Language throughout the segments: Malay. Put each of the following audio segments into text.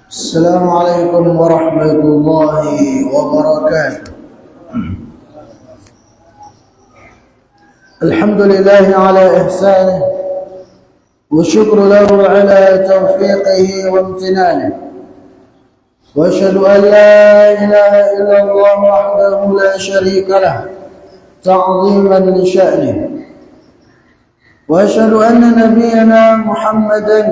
السلام عليكم ورحمة الله وبركاته. الحمد لله على إحسانه والشكر له على توفيقه وامتنانه، وأشهد أن لا إله إلا الله وحده لا شريك له تعظيما لشأنه، وأشهد أن نبينا محمدا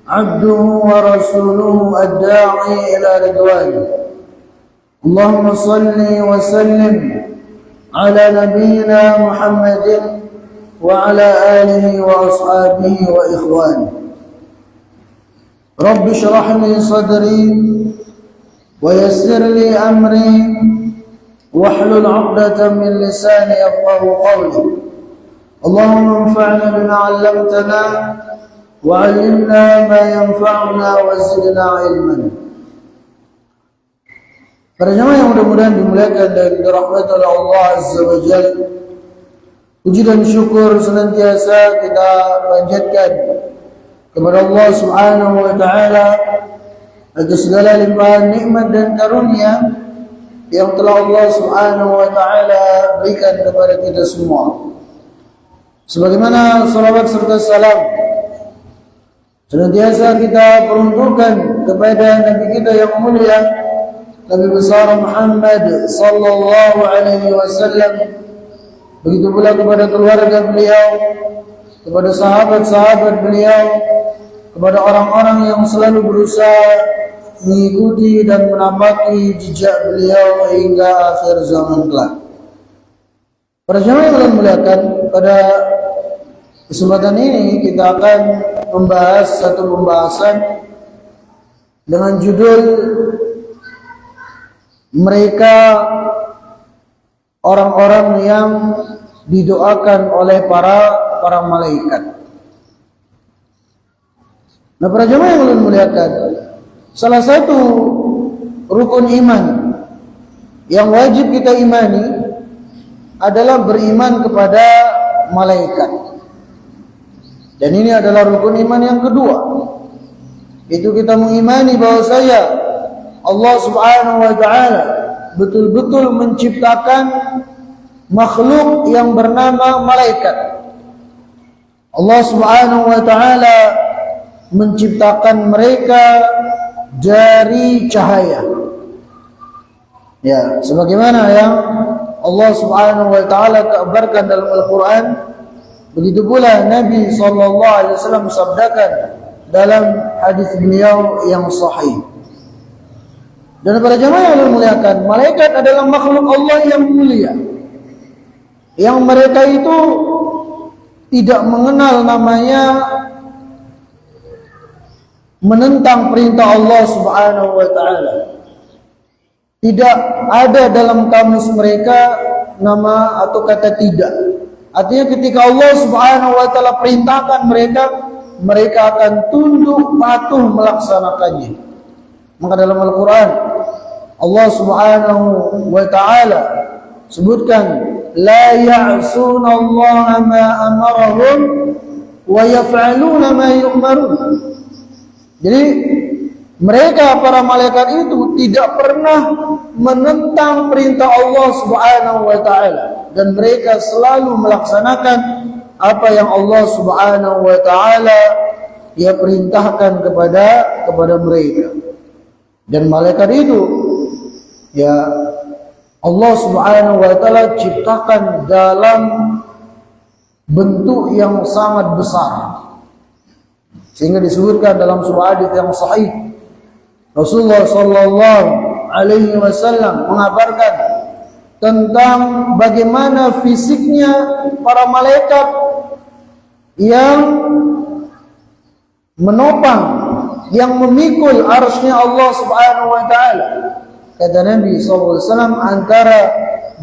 عبده ورسوله الداعي إلى رضوانه. اللهم صل وسلم على نبينا محمد وعلى آله وأصحابه وإخوانه. رب اشرح لي صدري ويسر لي أمري واحلل عقدة من لساني يفقه قولي. اللهم انفعنا بما علمتنا وعلمنا ما ينفعنا وزدنا علما. Para jemaah yang mudah-mudahan dimuliakan dan dirahmati oleh Allah Azza wa Jalla, puji dan syukur senantiasa kita panjatkan kepada Allah Subhanahu wa taala atas segala limpahan nikmat dan karunia yang telah Allah Subhanahu wa taala berikan kepada kita semua. Sebagaimana salawat serta salam senantiasa kita peruntukkan kepada Nabi kita yang mulia, Nabi besar Muhammad sallallahu alaihi wasallam. Begitu pula kepada keluarga beliau, kepada sahabat-sahabat beliau, kepada orang-orang yang selalu berusaha mengikuti dan menapaki jejak beliau hingga akhir zaman kelak. Para jemaah yang dimuliakan, pada kesempatan ini kita akan membahas satu pembahasan dengan judul mereka orang-orang yang didoakan oleh para malaikat. Nah, para jemaah yang dimuliakan, salah satu rukun iman yang wajib kita imani adalah beriman kepada malaikat. Dan ini adalah rukun iman yang kedua. Itu kita mengimani bahwasanya Allah Subhanahu wa taala betul-betul menciptakan makhluk yang bernama malaikat. Allah Subhanahu wa taala menciptakan mereka dari cahaya. Ya, sebagaimana yang Allah Subhanahu wa taala kabarkan dalam Al-Qur'an, begitu pula Nabi sallallahu alaihi wasallam sabdakan dalam hadis beliau yang sahih. Dan para jemaah yang dimuliakan, malaikat adalah makhluk Allah yang mulia, yang mereka itu tidak mengenal namanya menentang perintah Allah Subhanahu wa taala. Tidak ada dalam kamus mereka nama atau kata tidak. Artinya ketika Allah Subhanahu wa taala perintahkan mereka, mereka akan tunduk patuh melaksanakannya. Maka dalam Al-Qur'an Allah Subhanahu wa taala sebutkan la ya'suna Allah ma amarahum wa yaf'aluna ma yu'marun. Jadi mereka para malaikat itu tidak pernah menentang perintah Allah Subhanahu wa taala, dan mereka selalu melaksanakan apa yang Allah Subhanahu wa taala ya perintahkan kepada mereka. Dan malaikat itu ya Allah Subhanahu wa taala ciptakan dalam bentuk yang sangat besar, sehingga disebutkan dalam surah hadits yang sahih Rasulullah sallallahu alaihi wasallam mengabarkan tentang bagaimana fisiknya para malaikat yang menopang, yang memikul arsy-Nya Allah Subhanahu wa taala. kata Nabi SAW, antara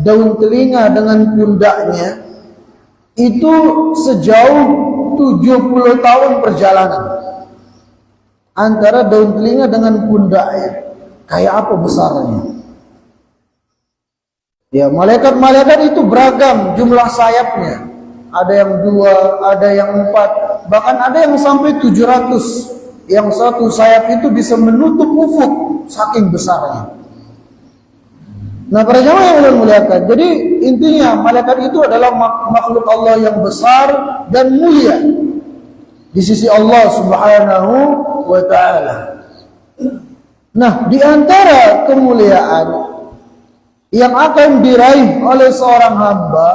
daun telinga dengan pundaknya itu sejauh 70 tahun perjalanan. Antara daun telinga dengan pundaknya, kayak apa besarnya? Ya, malaikat-malaikat itu beragam jumlah sayapnya. Ada yang 2, ada yang 4, bahkan ada yang sampai 700. Yang satu sayap itu bisa menutup ufuk, saking besarnya. Nah, para jamaah yang Allah muliakan, jadi intinya malaikat itu adalah makhluk Allah yang besar dan mulia di sisi Allah Subhanahu wa ta'ala. Nah, di antara kemuliaan yang akan diraih oleh seorang hamba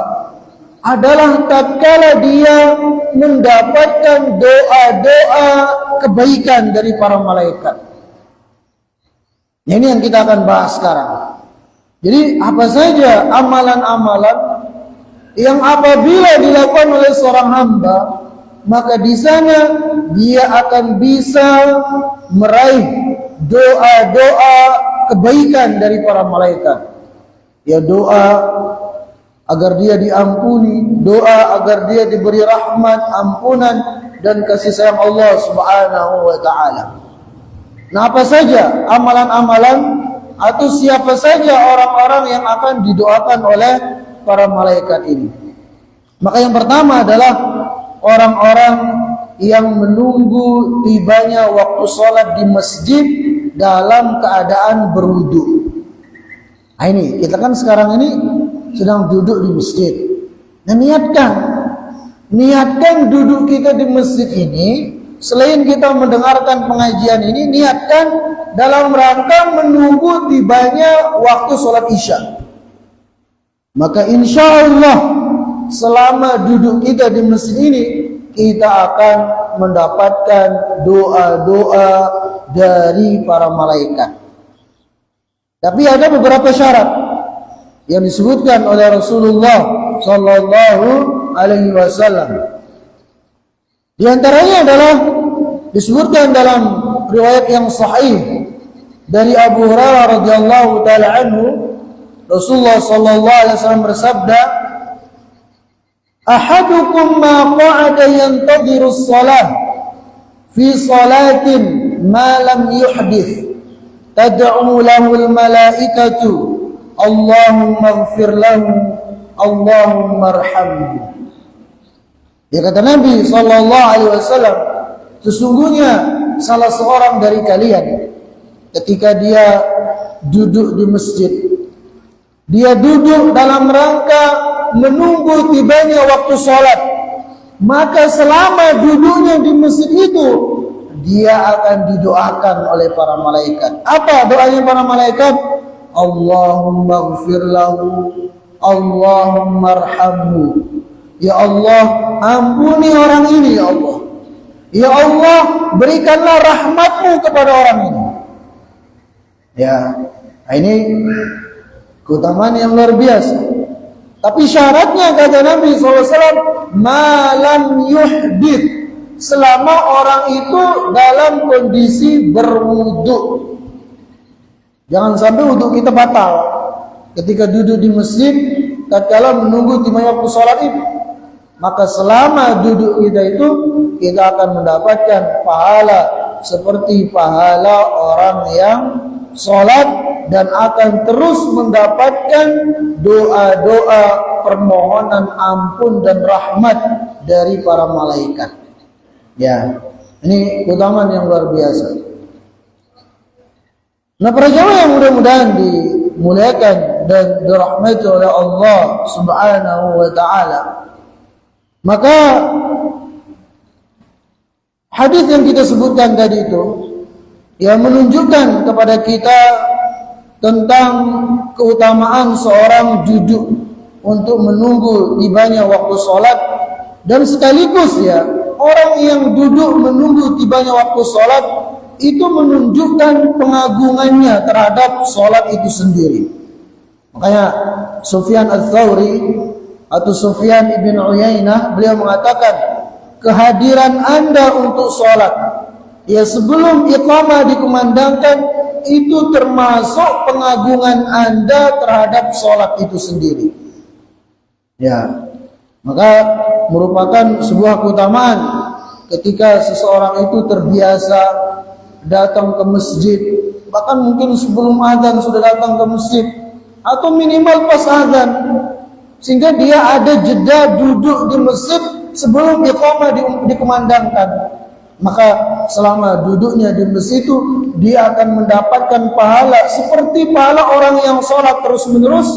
adalah tatkala dia mendapatkan doa-doa kebaikan dari para malaikat. Ini yang kita akan bahas sekarang. Jadi apa saja amalan-amalan yang apabila dilakukan oleh seorang hamba, maka di sana dia akan bisa meraih doa-doa kebaikan dari para malaikat. Ya, doa agar dia diampuni, doa agar dia diberi rahmat, ampunan dan kasih sayang Allah Subhanahu wa ta'ala. Nah, apa saja amalan-amalan atau siapa saja orang-orang yang akan didoakan oleh para malaikat ini? Maka yang pertama adalah orang-orang yang menunggu tibanya waktu sholat di masjid dalam keadaan berwudu. Nah, ini kita kan sekarang ini sedang duduk di masjid. Nah, niatkan duduk kita di masjid ini, selain kita mendengarkan pengajian ini, niatkan dalam rangka menunggu tibanya waktu sholat isya. Maka insya Allah selama duduk kita di masjid ini, kita akan mendapatkan doa-doa dari para malaikat. Tapi ada beberapa syarat yang disebutkan oleh Rasulullah sallallahu alaihi wasallam. Di antaranya adalah disebutkan dalam riwayat yang sahih dari Abu Hurairah radhiyallahu taala anhu, Rasulullah sallallahu alaihi wasallam bersabda, "Ahadukum ma qa'ada yantadhiru as-salah fi salatin ma lam yuhdith, tad'u lahu al-malaikatu Allahumma ighfir lahu, Allahumma arhamhu." Ya, kata Nabi sallallahu alaihi wasallam, sesungguhnya salah seorang dari kalian ketika dia duduk di masjid, dia duduk dalam rangka menunggu tibanya waktu sholat, maka selama duduknya di masjid itu dia akan didoakan oleh para malaikat. Apa doanya para malaikat? Allahumma ighfir lahu, Allahumma arhamhu. Ya Allah, ampuni orang ini ya Allah. Ya Allah, berikanlah rahmatmu kepada orang ini. Ya, ini keutamaan yang luar biasa. Tapi syaratnya kata Nabi SAW, malam yuhdith, selama orang itu dalam kondisi berwudu. Jangan sampai wudu kita batal ketika duduk di masjid tatkala menunggu timnya waktu sholat itu. Maka selama duduk kita itu, kita akan mendapatkan pahala seperti pahala orang yang sholat dan akan terus mendapatkan doa-doa permohonan ampun dan rahmat dari para malaikat. Ya, ini keutamaan yang luar biasa. Nah, para jamaah yang mudah-mudahan dimuliakan dan dirahmati oleh Allah Subhanahu wa ta'ala, maka hadis yang kita sebutkan tadi itu yang menunjukkan kepada kita tentang keutamaan seorang duduk untuk menunggu tibanya waktu sholat, dan sekaligus ya, orang yang duduk menunggu tibanya waktu sholat itu menunjukkan pengagungannya terhadap sholat itu sendiri. Makanya Sufyan Ats-Tsauri atau Sufyan ibn Uyainah, beliau mengatakan, kehadiran Anda untuk sholat, ya sebelum iqamah dikumandangkan, itu termasuk pengagungan Anda terhadap sholat itu sendiri. Ya, maka merupakan sebuah keutamaan ketika seseorang itu terbiasa datang ke masjid, bahkan mungkin sebelum azan sudah datang ke masjid, atau minimal pas azan, sehingga dia ada jeda duduk di masjid sebelum iqamah dikumandangkan. Maka selama duduknya di masjid itu, dia akan mendapatkan pahala seperti pahala orang yang sholat terus menerus,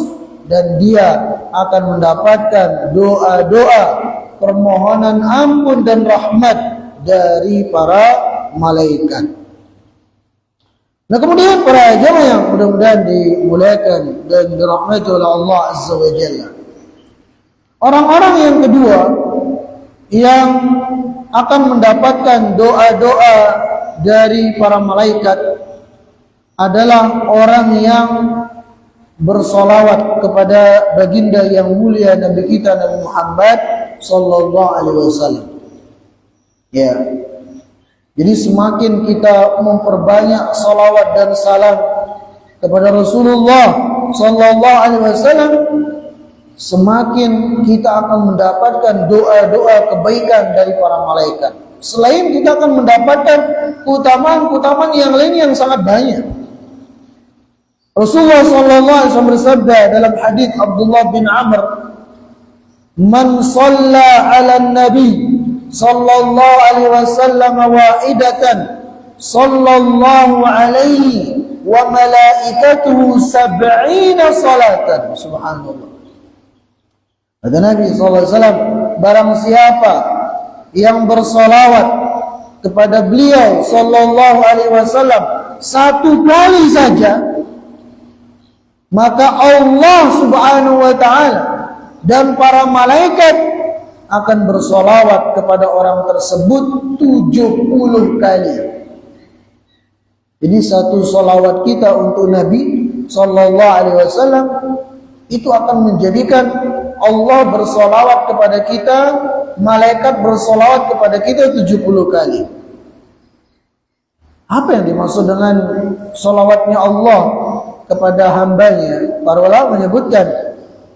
dan dia akan mendapatkan doa-doa permohonan ampun dan rahmat dari para malaikat. Nah, kemudian para jamaah yang mudah-mudahan dimuliakan dan dirahmati oleh Allah Azza wa Jalla, orang-orang yang kedua yang akan mendapatkan doa-doa dari para malaikat adalah orang yang bersolawat kepada baginda yang mulia Nabi kita Nabi Muhammad sallallahu alaihi wasallam. Ya. Jadi semakin kita memperbanyak salawat dan salam kepada Rasulullah sallallahu alaihi wasallam, semakin kita akan mendapatkan doa-doa kebaikan dari para malaikat. Selain kita akan mendapatkan keutamaan-keutamaan yang lain yang sangat banyak. Rasulullah sallallahu alaihi wasallam bersabda dalam hadis Abdullah bin Amr, "Man shalla 'ala nabi sallallahu alaihi wasallam wa'idatan sallallahu alaihi wa malaikatuhu 70 salatan." Subhanallah. Kata Nabi sallallahu alaihi wasallam, barang siapa yang bersolawat kepada beliau sallallahu alaihi wasallam satu kali saja, maka Allah subhanahu wa ta'ala dan para malaikat akan bersolawat kepada orang tersebut 70 kali. Jadi satu solawat kita untuk Nabi sallallahu alaihi wasallam itu akan menjadikan Allah bersolawat kepada kita, malaikat bersolawat kepada kita 70 kali. Apa yang dimaksud dengan solawatnya Allah kepada hambanya? Para ulama menyebutkan,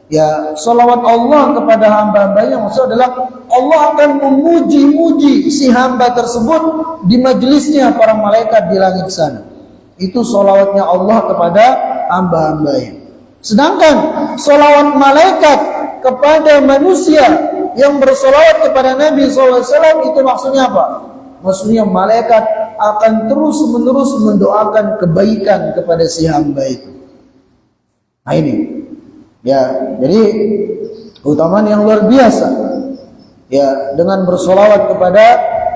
ya, salawat Allah kepada hamba-hambanya maksud adalah Allah akan memuji-muji si hamba tersebut di majelisnya para malaikat di langit sana. Itu salawatnya Allah kepada hamba-hambanya. Sedangkan salawat malaikat kepada manusia yang bersalawat kepada Nabi SAW itu maksudnya apa? Maksudnya malaikat akan terus-menerus mendoakan kebaikan kepada si hamba itu. Nah ini, ya, jadi keutamaan yang luar biasa, ya, dengan bersolawat kepada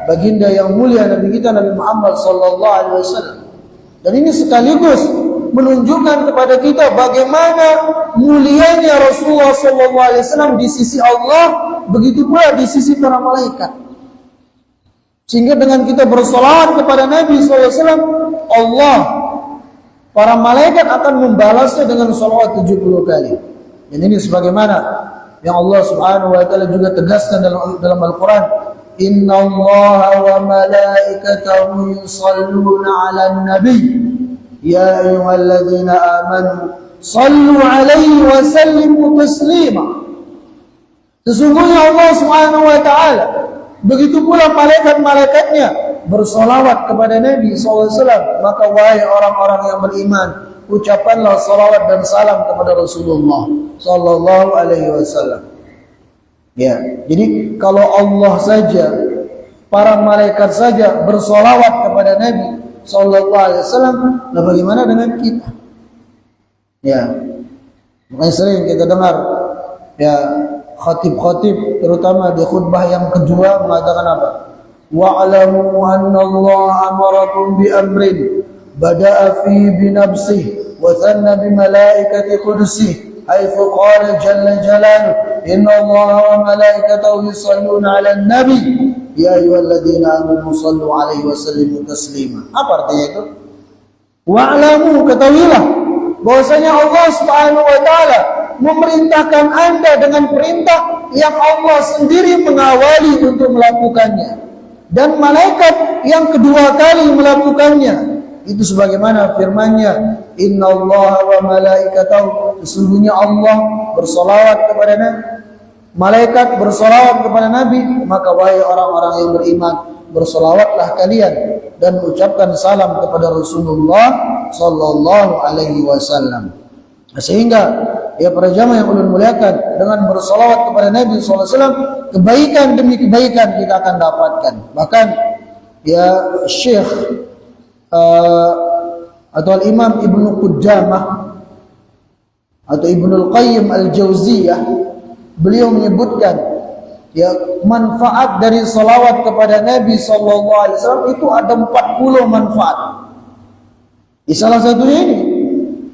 baginda yang mulia Nabi kita Nabi Muhammad sallallahu alaihi wasallam. Dan ini sekaligus menunjukkan kepada kita bagaimana mulianya Rasulullah sallallahu alaihi wasallam di sisi Allah, begitu pula di sisi para malaikat. Sehingga dengan kita bersolawat kepada Nabi sallallahu alaihi wasallam, Allah, para malaikat akan membalasnya dengan salawat 70 kali. Dan ini sebagaimana yang Allah Subhanahu wa taala juga tegaskan dalam Al-Qur'an, "Innallaha wa malaikatahu yusholluna 'alan nabi, ya ayyuhalladzina amanu shallu 'alaihi wa sallimu taslima." Sesungguhnya Allah Subhanahu wa taala, begitu pula malaikat-malaikatnya bersolawat kepada Nabi SAW. Maka wahai orang-orang yang beriman, ucapkanlah salawat dan salam kepada Rasulullah sallallahu alaihi wasallam. Ya, jadi kalau Allah saja, para malaikat saja bersolawat kepada Nabi sallallahu alaihi wasallam, nah bagaimana dengan kita? Ya, makanya sering kita dengar, ya, khatib-khatib terutama di khutbah yang kedua mengatakan apa? Wa'lamu anna Allah amarakum bi amrin bada'a fi bi nafsihi wa thanna bi malaikati qudsihi haitsu qala jalla jalaluhu inna Allah wa malaikatahu yusholluna 'alan nabi ya ayyuhalladzina amanu shallu 'alaihi wa sallimu taslima. Apa artinya itu? Wa'lamu, ketahuilah bahwasanya Allah Subhanahu wa taala memerintahkan Anda dengan perintah yang Allah sendiri mengawali untuk melakukannya, dan malaikat yang kedua kali melakukannya. Itu sebagaimana firman-Nya, innallaha wa malaikatahu, sesungguhnya Allah bersolawat kepada Nabi, malaikat bersolawat kepada Nabi, maka wahai orang-orang yang beriman, bersolawatlah kalian dan ucapkan salam kepada Rasulullah sallallahu alaihi wasallam. Sehingga ya para jamaah yang ulun muliakan, dengan bersolawat kepada Nabi sallallahu alaihi wasallam, kebaikan demi kebaikan kita akan dapatkan. Bahkan ya Syekh atau Al-Imam Ibnu Qudamah atau Ibnu Qayyim Al-Jauziyah, beliau menyebutkan ya manfaat dari salawat kepada Nabi sallallahu alaihi wasallam itu ada 40 manfaat. Di salah satunya ini,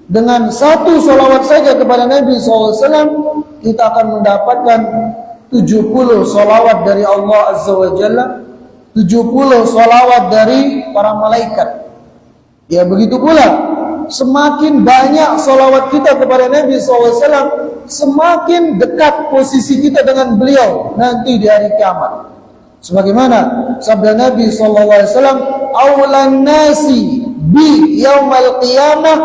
dengan satu salawat saja kepada Nabi sallallahu alaihi wasallam kita akan mendapatkan 70 salawat dari Allah Azza wa Jalla, 70 salawat dari para malaikat. Ya begitu pula, semakin banyak salawat kita kepada Nabi SAW, semakin dekat posisi kita dengan beliau nanti di hari kiamat. Sebagaimana sabda Nabi SAW, awlan nasi bi yaumal qiyamah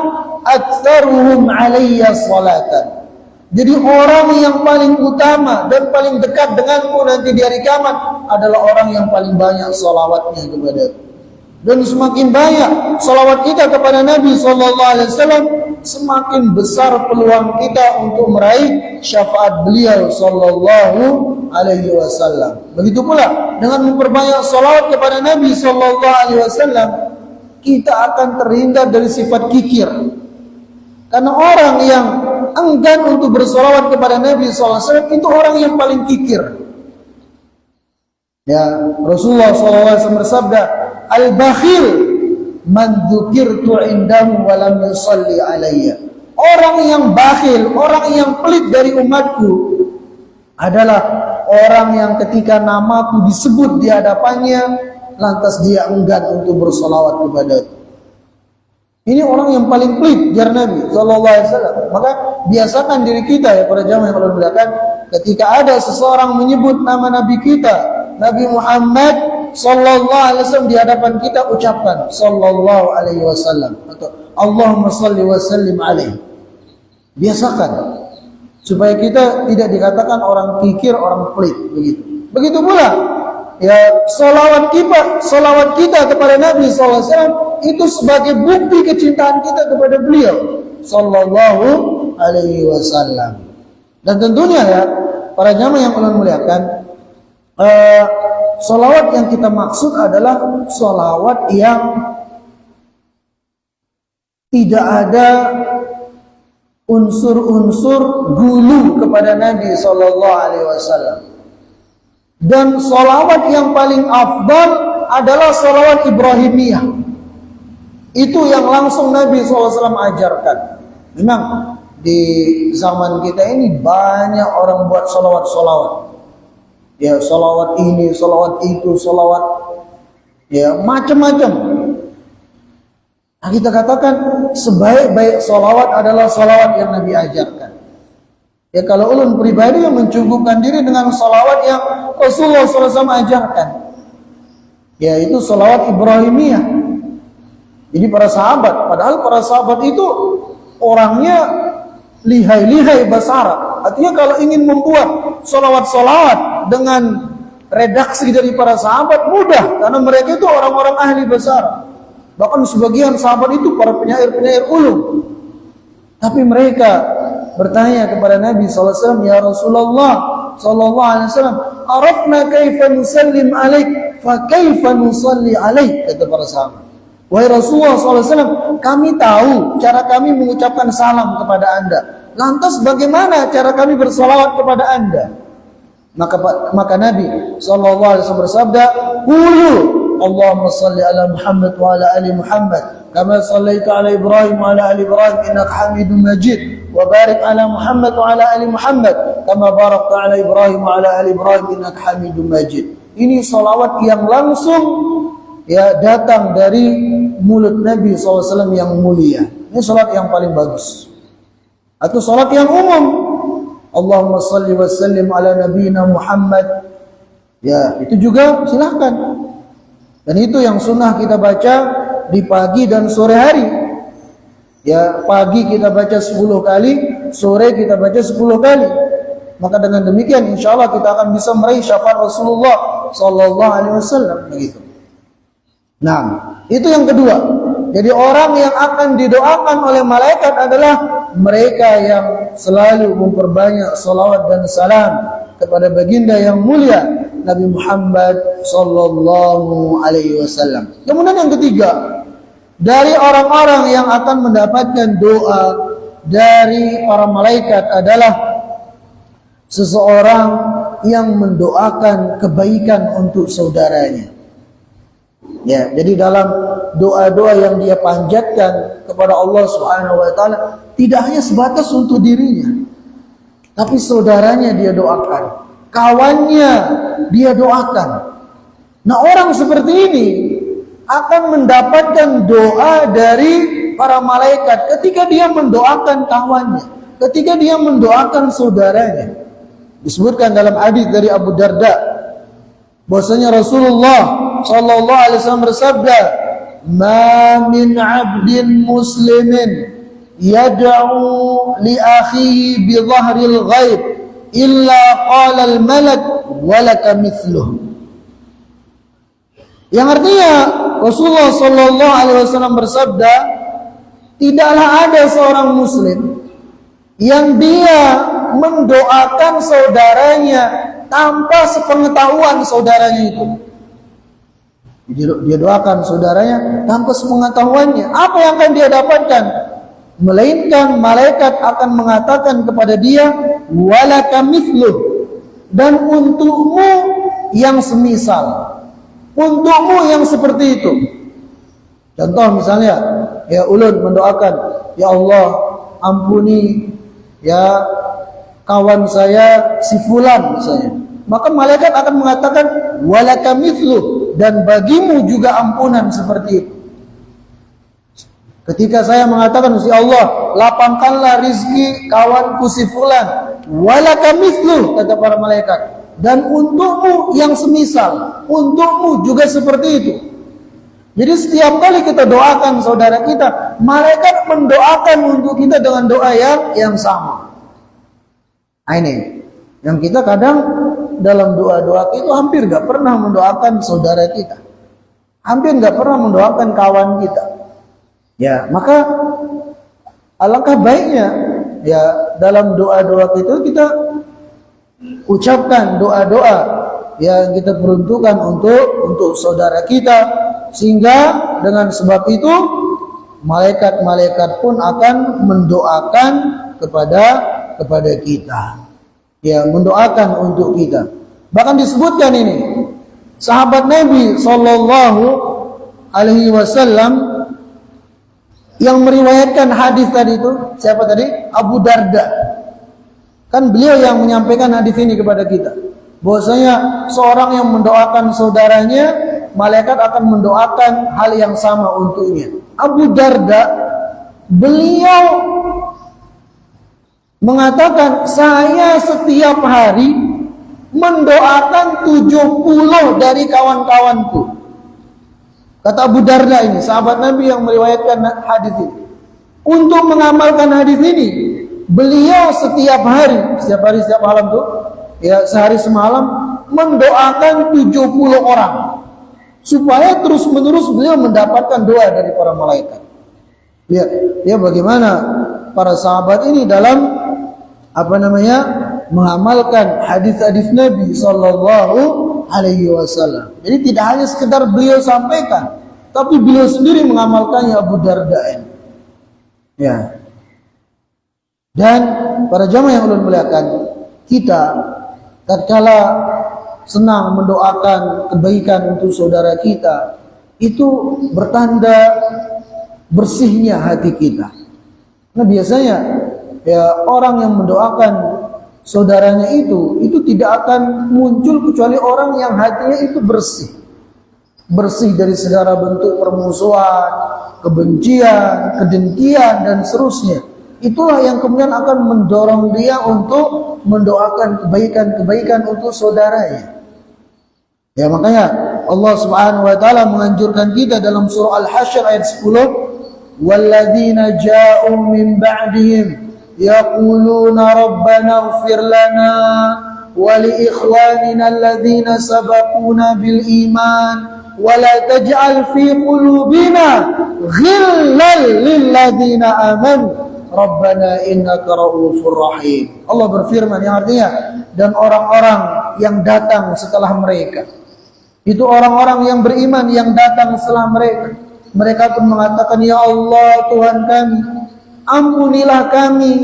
aktsaruhum alayya salatan. Jadi orang yang paling utama dan paling dekat denganku nanti di hari kiamat adalah orang yang paling banyak salawatnya kepada. Dan semakin banyak salawat kita kepada Nabi SAW, semakin besar peluang kita untuk meraih syafaat beliau sallallahu alaihi wasallam. Begitu pula dengan memperbanyak salawat kepada Nabi sallallahu alaihi wasallam, kita akan terhindar dari sifat kikir. Karena orang yang enggan untuk bersalawat kepada Nabi SAW itu orang yang paling kikir. Ya, Rasulullah SAW bersabda, al-bakhil man dzukirtu indahu wa lam yusalli alayya. Orang yang bakhil, orang yang pelit dari umatku adalah orang yang ketika namaku disebut di hadapannya, lantas dia enggan untuk bersalawat kepadaku. Ini orang yang paling pelit, jar Nabi sallallahu alaihi wasallam. Maka biasakan diri kita ya para jamaah yang Allah muliakan, ketika ada seseorang menyebut nama Nabi kita, Nabi Muhammad sallallahu alaihi wasallam di hadapan kita, ucapkan sallallahu alaihi wasallam atau Allahumma shalli wa sallim alaihi. Biasakan supaya kita tidak dikatakan orang kikir, orang pelit begitu. Begitu pula ya salawat kita kepada Nabi sallallahu alaihi wasallam itu sebagai bukti kecintaan kita kepada beliau sallallahu alaihi wasallam. Dan tentunya ya para jamaah yang Allah muliakan, salawat yang kita maksud adalah salawat yang tidak ada unsur-unsur gulu kepada Nabi sallallahu alaihi wasallam. Dan salawat yang paling afdal adalah salawat Ibrahimiyah. Itu yang langsung Nabi SAW ajarkan. Memang di zaman kita ini banyak orang buat salawat-salawat. Ya salawat ini, salawat itu, salawat ya macam-macam. Nah, kita katakan sebaik-baik salawat adalah salawat yang Nabi ajarkan. Ya kalau ulun pribadi yang mencukupkan diri dengan salawat yang Rasulullah SAW ajarkan, yaitu salawat Ibrahimiyah. Jadi para sahabat, padahal para sahabat itu orangnya lihai-lihai bahasa Arab. Artinya kalau ingin membuat salawat-salawat dengan redaksi dari para sahabat mudah, karena mereka itu orang-orang ahli bahasa Arab. Bahkan sebagian sahabat itu para penyair-penyair ulum. Tapi mereka bertanya kepada Nabi SAW, ya Rasulullah sallallahu alaihi wasallam, arafna kaifa nusallim alaik, fa kaifa nusalli alaik, kata para sahabat. Wahai Rasulullah SAW, kami tahu cara kami mengucapkan salam kepada anda. Lantas bagaimana cara kami bersalawat kepada anda? Maka Nabi SAW bersabda, qulu Allahumma salli ala Muhammad wa ala ali Muhammad kama sallaita ala Ibrahim wa ala ali Ibrahim innaka Hamidum Majid, wa barik ala Muhammad wa ala ali Muhammad kama barakta ala Ibrahim wa ala ali Ibrahim innaka Hamidum Majid. Ini salawat yang langsung ya datang dari mulut Nabi SAW yang mulia. Ini salat yang paling bagus. Atau salat yang umum, Allahumma salli wa sallim ala nabiyina Muhammad. Ya, itu juga silahkan. Dan itu yang sunnah kita baca di pagi dan sore hari. Ya, pagi kita baca 10 kali, sore kita baca 10 kali. Maka dengan demikian insya Allah kita akan bisa meraih syafaat Rasulullah sallallahu alaihi wasallam begitu. Nah, itu yang kedua. Jadi orang yang akan didoakan oleh malaikat adalah mereka yang selalu memperbanyak salawat dan salam kepada baginda yang mulia Nabi Muhammad sallallahu alaihi wasallam. Kemudian yang ketiga, dari orang-orang yang akan mendapatkan doa dari para malaikat adalah seseorang yang mendoakan kebaikan untuk saudaranya. Ya, jadi dalam doa-doa yang dia panjatkan kepada Allah Subhanahu wa taala tidak hanya sebatas untuk dirinya, tapi saudaranya dia doakan, kawannya dia doakan. Nah, orang seperti ini akan mendapatkan doa dari para malaikat ketika dia mendoakan kawannya, ketika dia mendoakan saudaranya. Disebutkan dalam hadis dari Abu Darda bahwasanya Rasulullah sallallahu alaihi wasallam bersabda, "Ma min 'abdin muslimin yad'u li akhihi bi dhahril ghaib illa qala al malak wa laka mithluh." Yang artinya Rasulullah sallallahu alaihi wasallam bersabda, tidaklah ada seorang muslim yang dia mendoakan saudaranya tanpa sepengetahuan saudaranya itu. Dia doakan saudaranya tanpa sepengetahuannya. Apa yang akan dia dapatkan? Melainkan malaikat akan mengatakan kepada dia, walaka mithluh, dan untukmu yang semisal, untukmu yang seperti itu. Contoh misalnya, ya ulun mendoakan, ya Allah ampuni ya kawan saya si fulan misalnya, maka malaikat akan mengatakan walaka mithlu, dan bagimu juga ampunan seperti itu. Ketika saya mengatakan, ya Allah lapangkanlah rizki kawanku si fulan, walaka mithlu, kata para malaikat, dan untukmu yang semisal, untukmu juga seperti itu. Jadi setiap kali kita doakan saudara kita, malaikat mendoakan untuk kita dengan doa yang sama. Nah, ini yang kita kadang dalam doa-doa itu hampir gak pernah mendoakan saudara kita, hampir gak pernah mendoakan kawan kita. Ya, maka alangkah baiknya ya dalam doa-doa kita ucapkan doa-doa yang kita peruntukkan untuk saudara kita, sehingga dengan sebab itu malaikat-malaikat pun akan mendoakan kepada kita, ya, mendoakan untuk kita. Bahkan disebutkan ini sahabat Nabi sallallahu alaihi wasallam yang meriwayatkan hadis tadi itu siapa tadi? Abu Darda. Kan beliau yang menyampaikan hadis ini kepada kita, bahwasanya seorang yang mendoakan saudaranya, malaikat akan mendoakan hal yang sama untuknya. Abu Darda, beliau mengatakan, saya setiap hari mendoakan 70 dari kawan-kawanku. Kata Abu Darda ini, sahabat Nabi yang meriwayatkan hadis ini. Untuk mengamalkan hadis ini, beliau setiap hari, setiap malam tuh, ya sehari semalam mendoakan 70 orang. Supaya terus-menerus beliau mendapatkan doa dari para malaikat. Lihat, ya bagaimana para sahabat ini dalam mengamalkan hadis-hadis Nabi sallallahu alaihi wasallam. Jadi tidak hanya sekedar beliau sampaikan, tapi beliau sendiri mengamalkannya, Abu Darda ini. Ya. Dan para jamaah yang ulun muliakan, kita tatkala senang mendoakan kebaikan untuk saudara kita, itu bertanda bersihnya hati kita. Nah, biasanya ya orang yang mendoakan saudaranya itu tidak akan muncul kecuali orang yang hatinya itu bersih dari segala bentuk permusuhan, kebencian, kedengkian dan seterusnya. Itulah yang kemudian akan mendorong dia untuk mendoakan kebaikan-kebaikan untuk saudaranya. Ya, makanya Allah Subhanahu wa taala menganjurkan kita dalam surah Al-Hasyr ayat 10, "Walladzina ja'u min ba'dihim yaquluna rabbana ighfir lana wa li ikhwanina alladzina sabaquna bil iman wa la taj'al fi qulubina ghillan lil ladzina amanu rabbana innaka ra'ufur rahim." Allah berfirman yang artinya, dan orang-orang yang datang setelah mereka, itu orang-orang yang beriman yang datang setelah mereka, mereka pun mengatakan, "Ya Allah Tuhan kami, ampunilah kami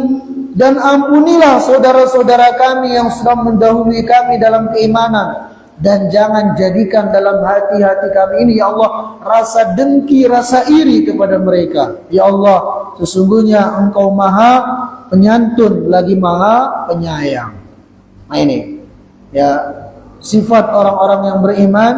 dan ampunilah saudara-saudara kami yang sudah mendahului kami dalam keimanan, dan jangan jadikan dalam hati-hati kami ini, ya Allah, rasa dengki, rasa iri kepada mereka. Ya Allah, sesungguhnya Engkau Maha Penyantun lagi Maha Penyayang." Nah ini ya sifat orang-orang yang beriman,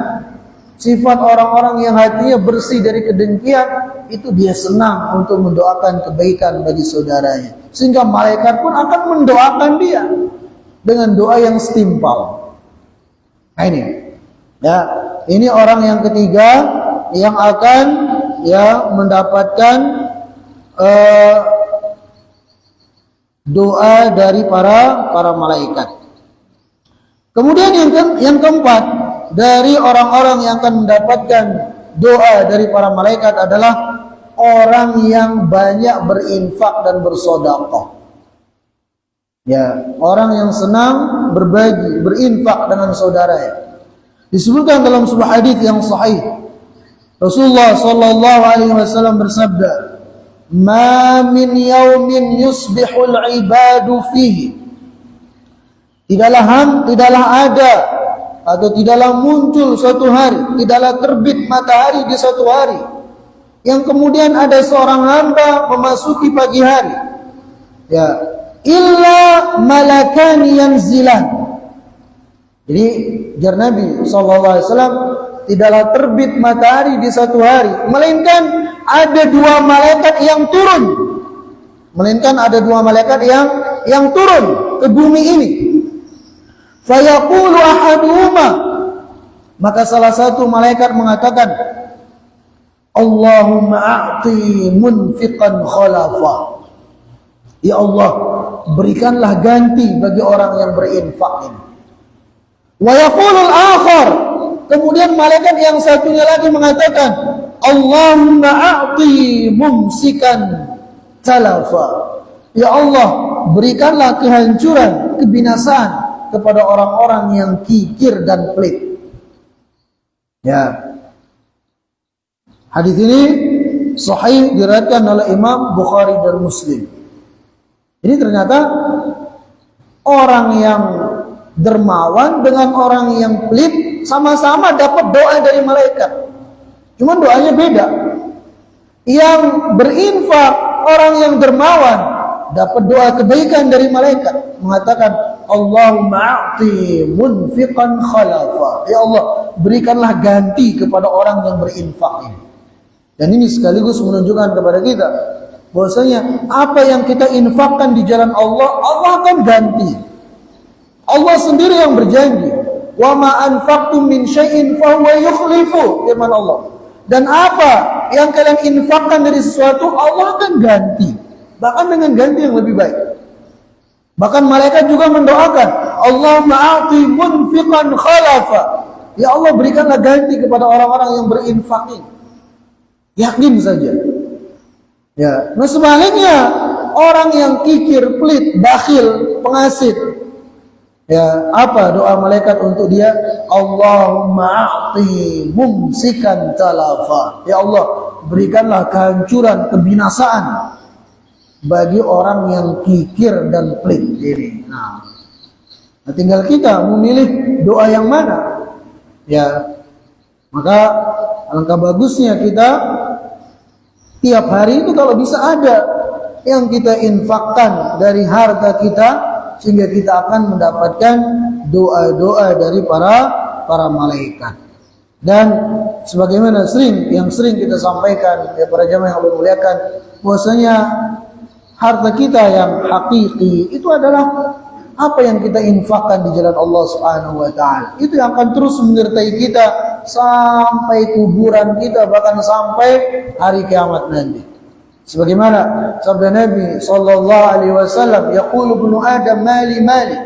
sifat orang-orang yang hatinya bersih dari kedengkian, itu dia senang untuk mendoakan kebaikan bagi saudaranya, sehingga malaikat pun akan mendoakan dia dengan doa yang setimpal. Nah ini ya, ini orang yang ketiga yang akan ya mendapatkan doa dari para malaikat. Kemudian yang keempat dari orang-orang yang akan mendapatkan doa dari para malaikat adalah orang yang banyak berinfak dan bersedekah. Ya, orang yang senang berbagi, berinfak dengan saudaranya. Disebutkan dalam sebuah hadis yang sahih, Rasulullah sallallahu alaihi wasallam bersabda, "Ma min yaumin yusbihul ibadu fihi." Tidaklah ada atau tidaklah muncul suatu hari, tidaklah terbit matahari di suatu hari yang kemudian ada seorang hamba memasuki pagi hari, ya, illa malakani yanzilan. Jadi jar Nabi SAW, tidaklah terbit matahari di satu hari, melainkan ada dua malaikat yang turun, yang turun ke bumi ini. Fayaqulu ahaduhuma, maka salah satu malaikat mengatakan, Allahumma a'ti munfiqan khalafa. Ya Allah, berikanlah ganti bagi orang yang berinfak ini. Wa yaqulul akhar, kemudian malaikat yang satunya lagi mengatakan, Allahumma a'ti mumsikan talafa. Ya Allah, berikanlah kehancuran, kebinasaan kepada orang-orang yang kikir dan pelit. Ya. Hadis ini sahih diriwayatkan oleh Imam Bukhari dan Muslim. Ini ternyata orang yang dermawan dengan orang yang pelit sama-sama dapat doa dari malaikat. Cuma doanya beda. Yang berinfak, orang yang dermawan, dapat doa kebaikan dari malaikat, mengatakan Allahumma a'ti munfiqan khalafa. Ya Allah, berikanlah ganti kepada orang yang berinfak ini. Dan ini sekaligus menunjukkan kepada kita bahwasanya apa yang kita infakkan di jalan Allah, Allah akan ganti. Allah sendiri yang berjanji, wa ma anfaqtum min syai'in fa huwa yukhlifu, firman Allah. Dan apa yang kalian infakkan dari sesuatu, Allah akan ganti, bahkan dengan ganti yang lebih baik. Bahkan malaikat juga mendoakan, Allahumma a'ti munfiqan khalafa. Ya Allah, berikanlah ganti kepada orang-orang yang berinfak ini. Yakin saja. Ya, nah sebaliknya orang yang kikir, pelit, bakhil, pengasih, ya, apa doa malaikat untuk dia? Allahumma a'ti mumsikan talafa. Ya Allah, berikanlah kehancuran, kebinasaan bagi orang yang kikir dan pelit ini. Nah, tinggal kita memilih doa yang mana. Ya, maka alangkah bagusnya kita tiap hari itu kalau bisa ada yang kita infakkan dari harta kita, sehingga kita akan mendapatkan doa-doa dari para malaikat. Dan sebagaimana yang sering kita sampaikan ya para jamaah yang Allah muliakan, bahwasanya harta kita yang hakiki itu adalah apa yang kita infakkan di jalan Allah Subhanahu wa taala. Itu yang akan terus menyertai kita sampai kuburan kita, bahkan sampai hari kiamat nanti. Sebagaimana sabda Nabi sallallahu alaihi wasallam, yaqulu ibnu Adam mali mali.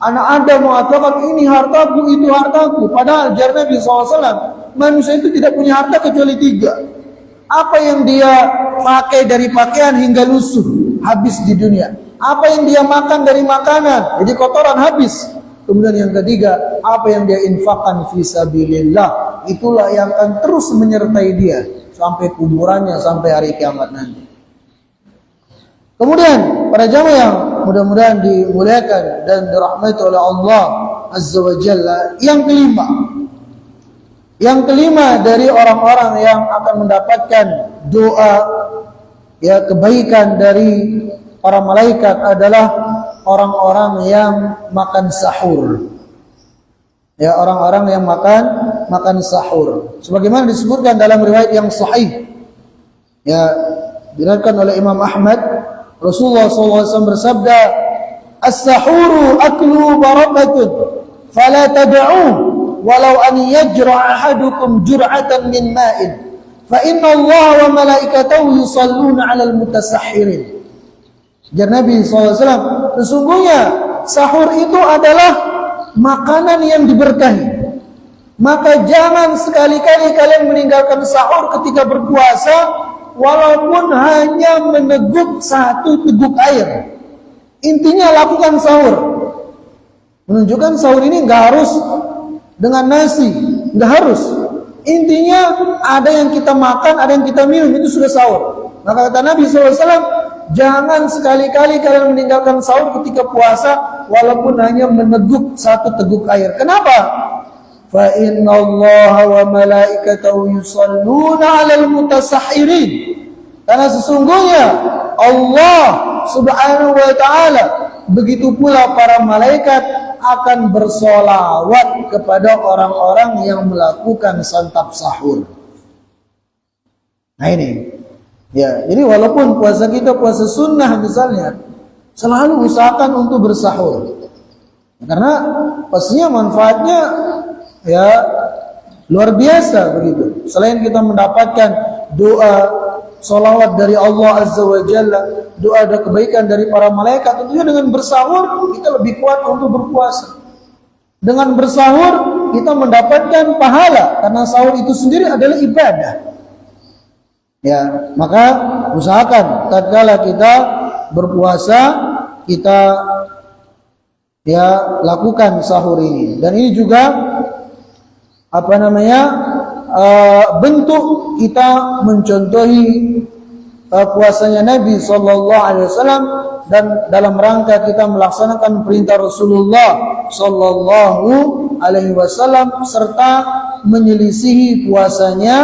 Anak Adam mengatakan ini hartaku, itu hartaku. Padahal jar Nabi SAW, manusia itu tidak punya harta kecuali 3. Apa yang dia pakai dari pakaian hingga lusuh, habis di dunia. Apa yang dia makan dari makanan, jadi kotoran, habis. Kemudian yang ketiga, apa yang dia infakkan fisabilillah, itulah yang akan terus menyertai dia sampai kuburannya, sampai hari kiamat nanti. Kemudian para jamaah yang mudah-mudahan dimuliakan dan dirahmati oleh Allah Azza wa Jalla, yang kelima dari orang-orang yang akan mendapatkan doa ya kebaikan dari para malaikat adalah orang-orang yang makan sahur. Ya, orang-orang yang makan sahur. Sebagaimana disebutkan dalam riwayat yang sahih. Ya, diriwayatkan oleh Imam Ahmad, Rasulullah SAW bersabda, "As-sahuru aklu barakatun, fala tad'u walau an yajra' ahadukum jur'atan min ma'in, fa inna Allah wa malaikatahu yusalluna 'alal mutasahhirin." Jar Nabi SAW, sesungguhnya sahur itu adalah makanan yang diberkahi. Maka jangan sekali-kali kalian meninggalkan sahur ketika berpuasa, walaupun hanya meneguk 1 teguk air. Intinya lakukan sahur. Menunjukkan sahur ini nggak harus dengan nasi, nggak harus. Intinya ada yang kita makan, ada yang kita minum, itu sudah sahur. Maka kata Nabi SAW, jangan sekali-kali kalian meninggalkan sahur ketika puasa, walaupun hanya meneguk 1 teguk air. Kenapa? Fa inna Allah wa malaikatahu yusalluna 'alal mutasahhirin. Karena sesungguhnya Allah Subhanahu wa taala, begitu pula para malaikat akan bersolawat kepada orang-orang yang melakukan santap sahur. Nah ini. Ya, jadi walaupun puasa kita puasa sunnah misalnya, selalu usahakan untuk bersahur. Karena pastinya manfaatnya ya luar biasa begitu. Selain kita mendapatkan doa, salawat dari Allah Azza wa Jalla, doa dan kebaikan dari para malaikat, tentunya dengan bersahur kita lebih kuat untuk berpuasa. Dengan bersahur kita mendapatkan pahala, karena sahur itu sendiri adalah ibadah. Ya, maka usahakan tatkala kita berpuasa kita ya lakukan sahur ini. Dan ini juga bentuk kita mencontohi puasanya Nabi sallallahu alaihi wasallam, dan dalam rangka kita melaksanakan perintah Rasulullah sallallahu alaihi wasallam serta menyelisihi puasanya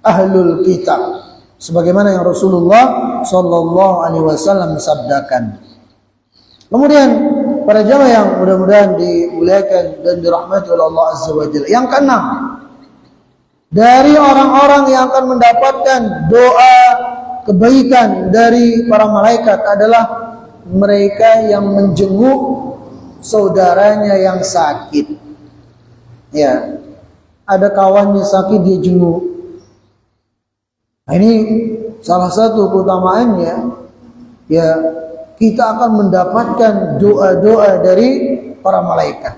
ahlul kitab, sebagaimana yang Rasulullah sallallahu alaihi wasallam sabdakan. Kemudian para jamaah yang mudah-mudahan dimuliakan dan dirahmati oleh Allah Azza wa Jalla, yang keenam dari orang-orang yang akan mendapatkan doa kebaikan dari para malaikat adalah mereka yang menjenguk saudaranya yang sakit. Ya, ada kawannya sakit dia jenguk. Nah, ini salah satu keutamaannya, ya kita akan mendapatkan doa-doa dari para malaikat.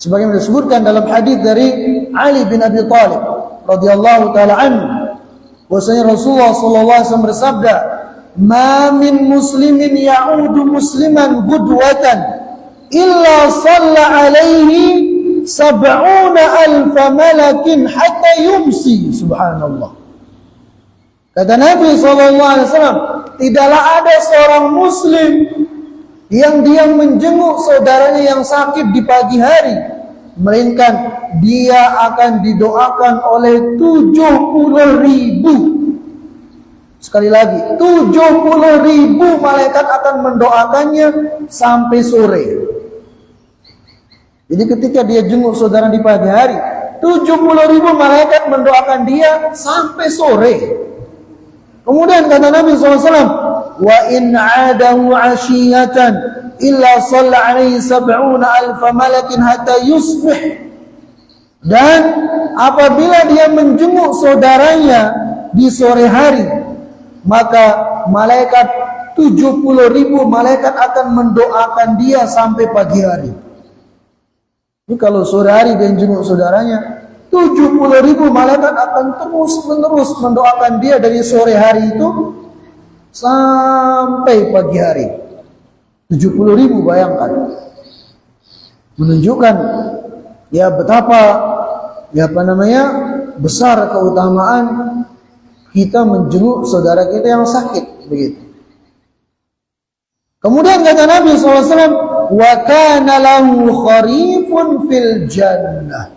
Sebagaimana disebutkan dalam hadis dari Ali bin Abi Thalib radhiyallahu taala anhu, bahwasanya Rasulullah sallallahu alaihi wasallam bersabda, "Ma min muslimin ya'udu musliman gudwatan illa shalla alaihi 70,000 malakin hatta yumsi." Subhanallah. Kata Nabi SAW, tidaklah ada seorang muslim yang dia menjenguk saudaranya yang sakit di pagi hari, melainkan dia akan didoakan oleh 70,000. Sekali lagi, 70,000 malaikat akan mendoakannya sampai sore. Jadi ketika dia jenguk saudara di pagi hari, 70,000 malaikat mendoakan dia sampai sore. Kemudian kata Nabi SAW, wa in 'adahu 'ashiyatan illa shalla alaihi 70,000 malakin hatta yusbih. Dan apabila dia menjenguk saudaranya di sore hari, maka malaikat 70.000 malaikat akan mendoakan dia sampai pagi hari. Ini kalau sore hari dia menjenguk saudaranya, 70.000 malaikat akan terus menerus mendoakan dia dari sore hari itu sampai pagi hari. 70.000, bayangkan. Menunjukkan ya betapa besar keutamaan kita menjenguk saudara kita yang sakit, begitu. Kemudian kata Nabi SAW, wa kana lahu kharifun fil jannah,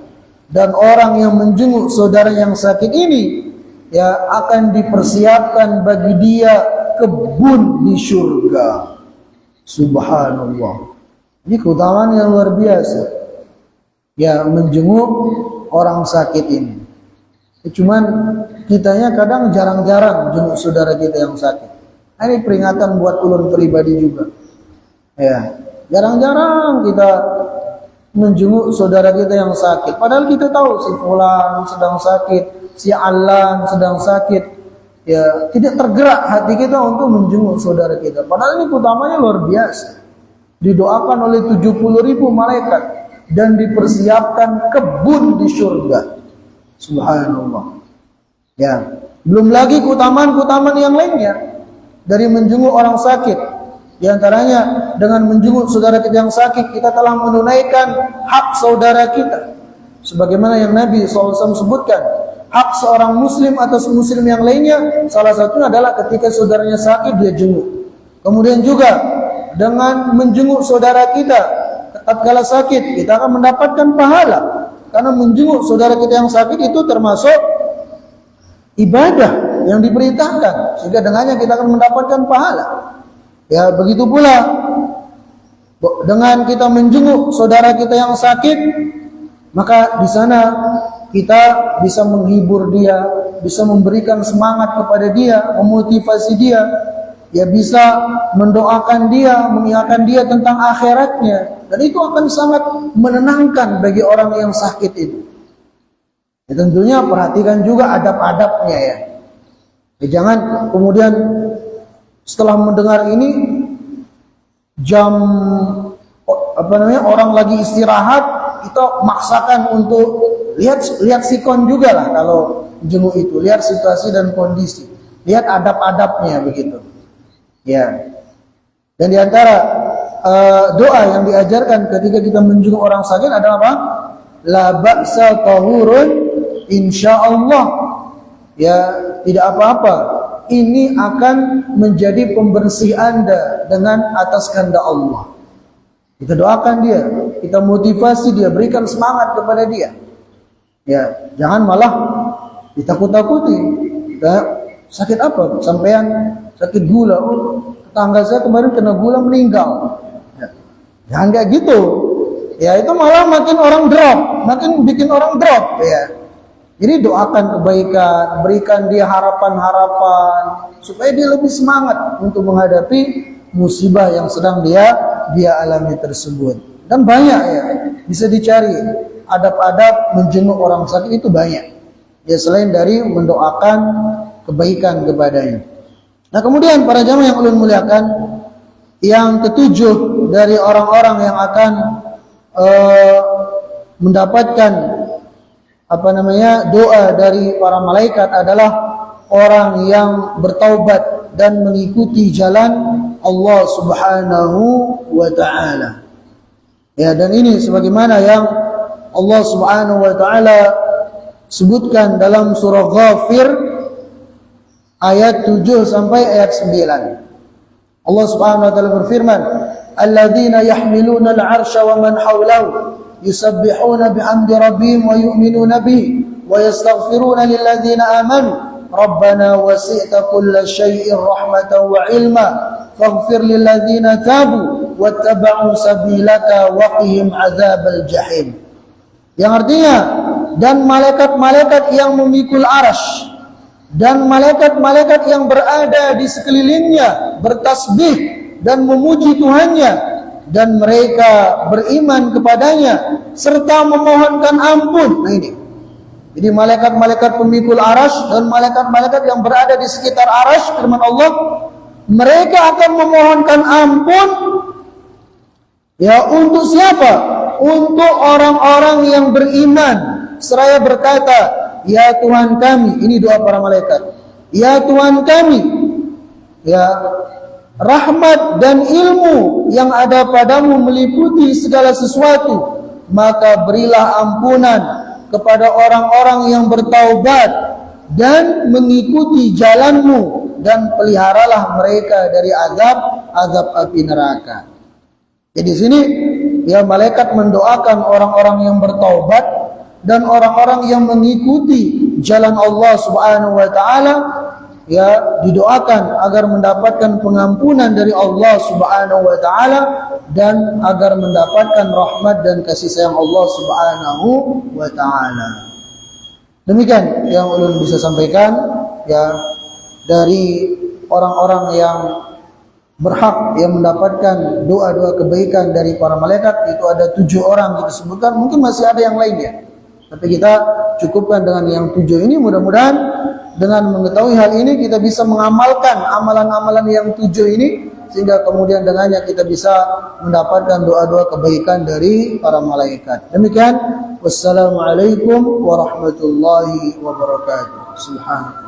dan orang yang menjenguk saudara yang sakit ini ya akan dipersiapkan bagi dia kebun di surga. Subhanallah. Ini keutamaan yang luar biasa. Ya, menjenguk orang sakit ini. Cuman kitanya kadang jarang-jarang jenguk saudara kita yang sakit. Ini peringatan buat ulun pribadi juga. Ya, jarang-jarang kita menjenguk saudara kita yang sakit. Padahal kita tahu si fulan sedang sakit, si Alan sedang sakit. Ya, tidak tergerak hati kita untuk menjenguk saudara kita. Padahal ini utamanya luar biasa. Didoakan oleh 70.000 malaikat dan dipersiapkan kebun di surga. Subhanallah. Ya, belum lagi keutamaan-keutamaan yang lainnya dari menjenguk orang sakit. Di antaranya dengan menjenguk saudara kita yang sakit, kita telah menunaikan hak saudara kita. Sebagaimana yang Nabi SAW sebutkan, hak seorang muslim atas muslim yang lainnya, salah satunya adalah ketika saudaranya sakit dia jenguk. Kemudian juga dengan menjenguk saudara kita tatkala sakit, kita akan mendapatkan pahala. Karena menjenguk saudara kita yang sakit itu termasuk ibadah yang diperintahkan, sehingga dengannya kita akan mendapatkan pahala. Ya, begitu pula dengan kita menjenguk saudara kita yang sakit, maka di sana kita bisa menghibur dia, bisa memberikan semangat kepada dia, memotivasi dia, ya bisa mendoakan dia, mengingatkan dia tentang akhiratnya, dan itu akan sangat menenangkan bagi orang yang sakit itu. Ya, tentunya perhatikan juga adab-adabnya ya. Jangan kemudian setelah mendengar ini orang lagi istirahat kita maksakan untuk lihat sikon juga lah kalau jenguk itu, lihat situasi dan kondisi, lihat adab-adabnya begitu. Ya. Dan di antara doa yang diajarkan ketika kita menjenguk orang sakit adalah apa? La ba'sa tahurun insyaallah. Ya, tidak apa-apa. Ini akan menjadi pembersih Anda dengan atas kehendak Allah. Kita doakan dia, kita motivasi dia, berikan semangat kepada dia. Ya, jangan malah ditakut-takuti. Kita sakit apa? Sampean sakit gula. Oh, tetangga saya kemarin kena gula meninggal. Ya, jangan kayak gitu. Ya, itu malah makin orang drop, makin bikin orang drop. Ya. Jadi doakan kebaikan, berikan dia harapan-harapan supaya dia lebih semangat untuk menghadapi musibah yang sedang dia alami tersebut. Dan banyak ya, bisa dicari adab-adab menjenguk orang sakit itu banyak. Ya, selain dari mendoakan kebaikan kepadanya. Nah, kemudian para jamaah yang ulun muliakan, yang ketujuh dari orang-orang yang akan mendapatkan doa dari para malaikat adalah orang yang bertaubat dan mengikuti jalan Allah Subhanahu wa taala. Ya, dan ini sebagaimana yang Allah Subhanahu wa taala sebutkan dalam surah Ghafir ayat 7 sampai ayat 9. Allah Subhanahu wa taala berfirman, "Alladzina yahmiluna al-'arsya wa man hawlahu yusabbihuna bihamdi rabbihim wa yu'minuna bihi wa yastaghfiruna lilladzina amanu rabbana wasi'ta kulla syai'in rahmatan wa 'ilma faghfir lilladzina tabu wattaba'u sabilaka wa qihim 'adzabal jahim." Yang artinya, dan malaikat-malaikat yang memikul arasy dan malaikat-malaikat yang berada di sekelilingnya bertasbih dan memuji Tuhannya, dan mereka beriman kepadanya serta memohonkan ampun. Nah ini. Jadi malaikat-malaikat pemikul arash dan malaikat-malaikat yang berada di sekitar arash, firman Allah, mereka akan memohonkan ampun ya untuk siapa? Untuk orang-orang yang beriman. Seraya berkata, ya Tuhan kami, ini doa para malaikat. Ya Tuhan kami, ya rahmat dan ilmu yang ada padamu meliputi segala sesuatu, maka berilah ampunan kepada orang-orang yang bertaubat dan mengikuti jalanmu, dan peliharalah mereka dari azab api neraka. Jadi di sini ya malaikat mendoakan orang-orang yang bertaubat dan orang-orang yang mengikuti jalan Allah Subhanahu wa taala, ya didoakan agar mendapatkan pengampunan dari Allah Subhanahu wa taala dan agar mendapatkan rahmat dan kasih sayang Allah Subhanahu wa taala. Demikian yang ulun bisa sampaikan ya dari orang-orang yang berhak yang mendapatkan doa-doa kebaikan dari para malaikat. Itu ada 7 orang kita sebutkan, mungkin masih ada yang lainnya, tapi kita cukupkan dengan yang 7 ini. Mudah-mudahan dengan mengetahui hal ini kita bisa mengamalkan amalan-amalan yang 7 ini, sehingga kemudian dengannya kita bisa mendapatkan doa-doa kebaikan dari para malaikat. Demikian, wassalamualaikum warahmatullahi wabarakatuh. Subhanallah.